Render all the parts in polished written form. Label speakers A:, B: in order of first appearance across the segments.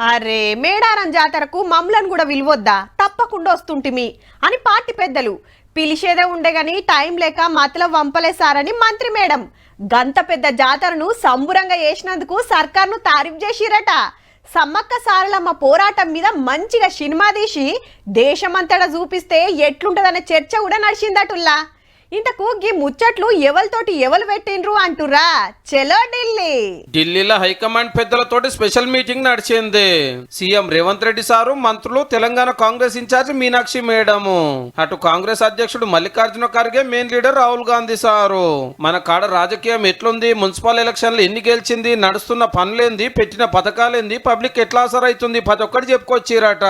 A: అరే మేడారం జాతరకు మమ్మలను కూడా విలువొద్దా తప్పకుండా వస్తుంటిమి అని పార్టీ పెద్దలు పిలిచేదే ఉండే గాని టైం లేక మతల వంపలేసారని మంత్రి మేడం గంత పెద్ద జాతరను సంబురంగా చేసినందుకు సర్కార్ను తారీఫ్ చేసిరట. సమ్మక్క సారలమ్మ పోరాటం మీద మంచిగా సినిమా తీసి దేశమంతటా చూపిస్తే ఎట్లుంటదనే చర్చ కూడా నడిచిందటుల్లా. ఇంతకు గీ ముచ్చట్లు ఎవరితోటి ఎవరు పెట్టిండ్రు అంటురా. చలో
B: ఢిల్లీలో హైకమాండ్ పెద్దలతోటి స్పెషల్ మీటింగ్ నడిచింది. సీఎం రేవంత్ రెడ్డి సారు, మంత్రులు, తెలంగాణ కాంగ్రెస్ ఇన్ఛార్జ్ మీనాక్షి మేడము, అటు కాంగ్రెస్ అధ్యక్షుడు Mallikarjuna Kharge, main leader Rahul Gandhi sir. మన కాడ రాజకీయం ఎట్లుంది, మున్సిపల్ ఎలక్షన్లు ఎన్ని గెలిచింది, నడుస్తున్న పనులేంది, పెట్టిన పథకాలేంది, పబ్లిక్ ఎట్లా అసర్ అవుతుంది, ప్రతి ఒక్కటి చెప్పుకొచ్చిరట.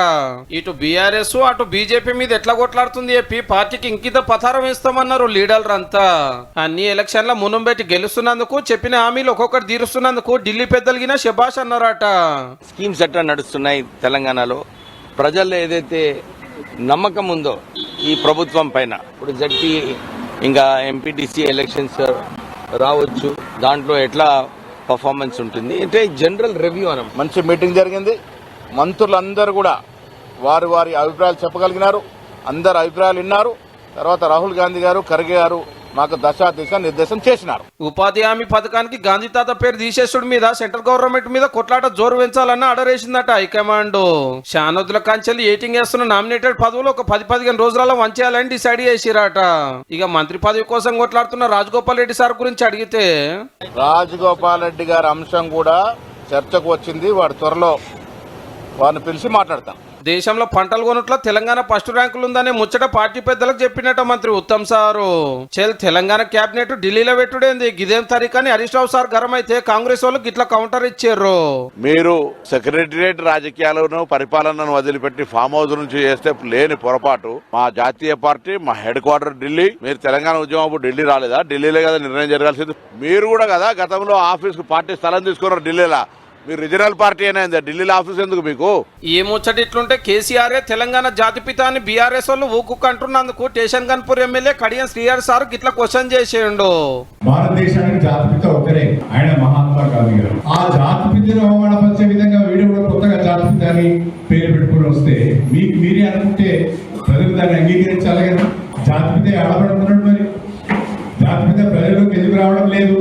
B: ఇటు బీఆర్ఎస్ అటు బీజేపీ మీద ఎట్లా కొట్లాడుతుంది చెప్పి పార్టీకి ఇంకిత పథారం వేస్తామన్నారు లీడర్లు అంతా. అన్ని ఎలక్షన్ల మునం పెట్టి గెలుస్తున్నందుకు, చెప్పిన హామీలు ఒక్కొక్కటి తీరుస్తున్నందుకు ఢిల్లీ పెద్దలగిన శబాష్ అన్నారట.
C: స్కీమ్స్ ఎట్లా నడుస్తున్నాయి తెలంగాణలో, ప్రజల్లో ఏదైతే నమ్మకం ఉందో ఈ ప్రభుత్వం పైన, ఇప్పుడు జడ్పీ ఇంకా ఎంపీటీసీ ఎలక్షన్స్ రావచ్చు, దాంట్లో ఎట్లా పర్ఫార్మెన్స్ ఉంటుంది అంటే జనరల్ రివ్యూ అన్న.
D: మంచి మీటింగ్ జరిగింది. మంత్రులందరూ కూడా వారి వారి అభిప్రాయాలు చెప్పగలిగినారు. అందరు అభిప్రాయాలు విన్నారు. తర్వాత రాహుల్ గాంధీ గారు, ఖర్గే గారు మాకు దిశ నిర్దేశం చేసినారు.
B: ఉపాధి హామీ పథకానికి గాంధీ తాత పేరు తీసేసుడు మీద సెంట్రల్ గవర్నమెంట్ మీద కొట్లాట జోరు పెంచాలన్న ఆర్డర్ వేసిందట హైకమాండ్. శానోదుల కాంచెల్లి ఏటింగ్ వేస్తున్న నామినేటెడ్ పదవులు ఒక 10-15 రోజులలో వంచేయాలని డిసైడ్ చేసిరట. ఇక మంత్రి పదవి కోసం కొట్లాడుతున్న రాజగోపాల్ రెడ్డి సార్ గురించి అడిగితే,
D: రాజగోపాల్ రెడ్డి గారి అంశం కూడా చర్చకు వచ్చింది. వాడు త్వరలో వారిని పిలిచి మాట్లాడతాం.
B: దేశంలో పంటలు కొనుట్ల తెలంగాణ ఫస్ట్ ర్యాంకులు ఉందనే ముచ్చట పార్టీ పెద్దలకు చెప్పినట్టు మంత్రి ఉత్తమ్ సారు. తెలంగాణ క్యాబినెట్ ఢిల్లీలో పెట్టుడేంది గిదేం తరీకని హరీష్ రావు సార్ గరం అయితే కాంగ్రెస్ వాళ్ళు గిట్లా కౌంటర్ ఇచ్చారు.
E: మీరు సెక్రటరియట్ రాజకీయాలను పరిపాలనను వదిలిపెట్టి ఫామ్ హౌస్ నుంచి చేస్తే లేని పొరపాటు. మా జాతీయ పార్టీ, మా హెడ్ క్వార్టర్ ఢిల్లీ. మీరు తెలంగాణ ఉద్యమం ఢిల్లీ రాలేదా? ఢిల్లీలో కదా నిర్ణయం జరగాల్సింది. మీరు కూడా కదా గతంలో ఆఫీస్ పార్టీ స్థలం తీసుకున్నారు ఢిల్లీలో. మీరు రీజనల్ పార్టీ అయినా ఢిల్లీలో ఆఫీస్ ఎందుకు మీకు?
B: ఈ ముచ్చట ఇట్లుంటే కేసీఆరే తెలంగాణ జాతిపిత అని బీఆర్ఎస్ వాళ్ళు ఊకుకంటున్నందుకు station Ghanpur MLA Kadiyam Srihari sir గిట్లా క్వశ్చన్ చేసేయండు.
F: భారతదేశానికి జాతిపిత ఒకరే, ఆయన మహాత్మా గాంధీ గారు. ఆ జాతిపితను అవమానపరిచే విధంగా వీడు కూడా కొత్తగా జాతిపిత అని పేరు పెట్టుకుని వస్తే మీకు మీరే అనుకుంటే ప్రజలు దాన్ని అంగీకరించాలి కదా. జాతిపిత ఆడబడుతున్నాడు, మరి జాతిపిత ప్రజలకు ఎందుకు రావడం లేదు?